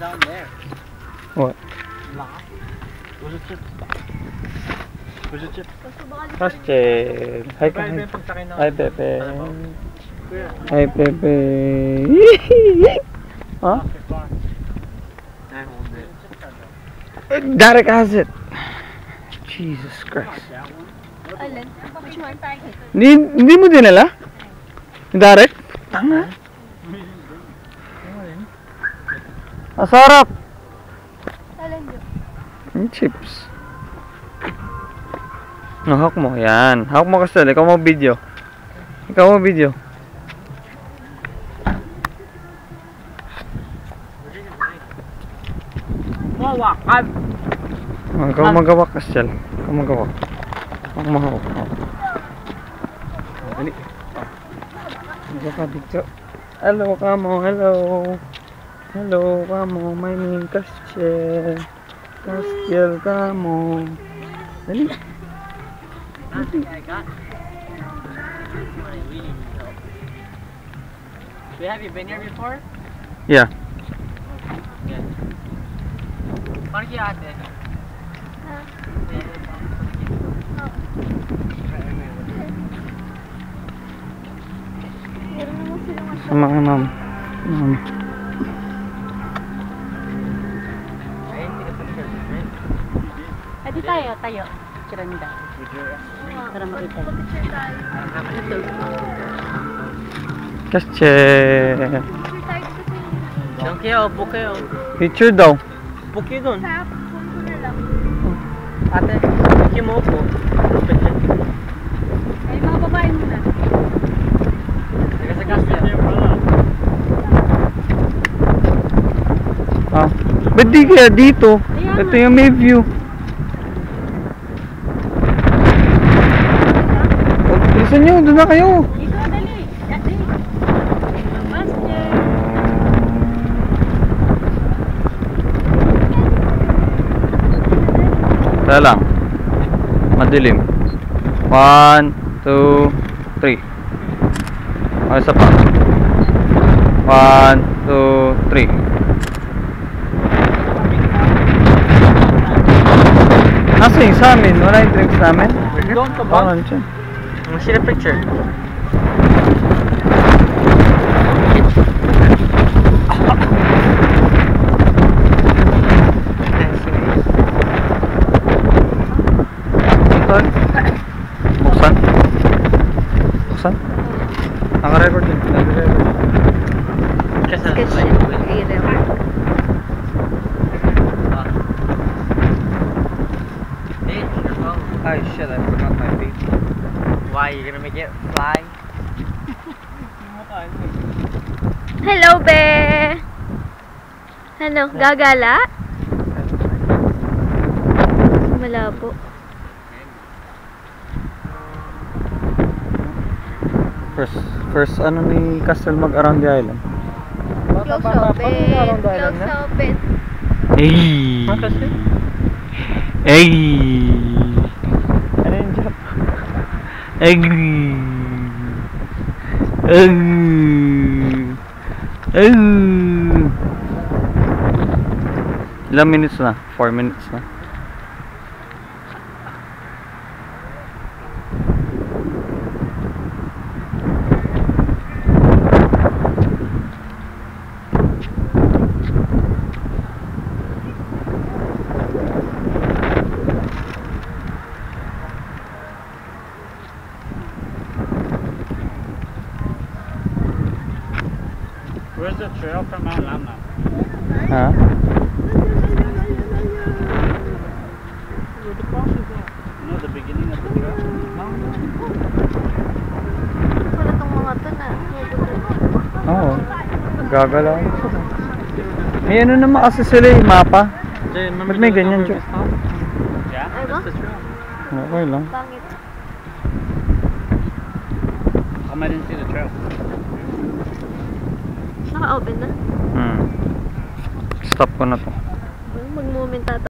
Down there. What? Where's the chip? Where's the chip? Castel. Hi, Bebe, hi. pagsakay na. Hi, Pepe. Kuya. Hi, Pepe. Huh? Derek has it. Jesus Christ. Alin? Which one? Hindi mo dinala? Derek? Tanga. Masarap. Alin yun? Yung chips. Hawak mo. Yan. Hawak mo kasi. Ikaw mo video. Ikaw mo video. Mawakan! Ikaw magawa kasi. Ikaw magawa. Ako mahawak. Dali. Magawa ka dito. Hello, kamo. Hello. Hello, kamo. My name Castiel. Castiel, kamo. Dali. Have you been here before? Yeah. Parang ate. Meron naman sila masyado. Sama ka, ma'am. Adi tayo. Kiranda. Para makita. Picture tayo. Castiel. Picture tayo dito. Diyan kayo, book kayo. Picture daw. Book kayo dun. Sa phone ko na lang. Ate, book mo po. Ay, mga babae muna. Taga sa Castel. Ah. Ba't di kaya dito? Ito yung may view. Gusto nyo, doon na kayo. Dito, dali. Dali. Master. Kaya lang. Madilim. 1, 2, 3. Okay, isa pa. 1, 2, 3. Nasa yung sa amin? Wala yung drinks namin? Doon ka Wala ba? dyan. Masira picture. Buksan? Buksan? Naka-record yun. Naka-record. Kasi Ay, shit, I forgot my vape. why you gonna make it fly? Hello, be. Ano, gagala? Malabo. First ano ni Castel mag-around the island? Close open. Close open. Hey! Kasi? Hey! Ano yung job? Hey! Ilang minutes na? 4 minutes na. Where's the trail from Mount Lamna? Ha? Where the cross is at? No, the beginning of the trail. Wala tong mga to na. Oo. Gagalaw. May ano naman kasi sila yung mapa. Ba't may ganyan, Joe? Yeah, Ay, ba? that's the trail. Okay lang. Pangit. I didn't see the trail. Naka-open na. Stop ko na to. Mag-moment tata.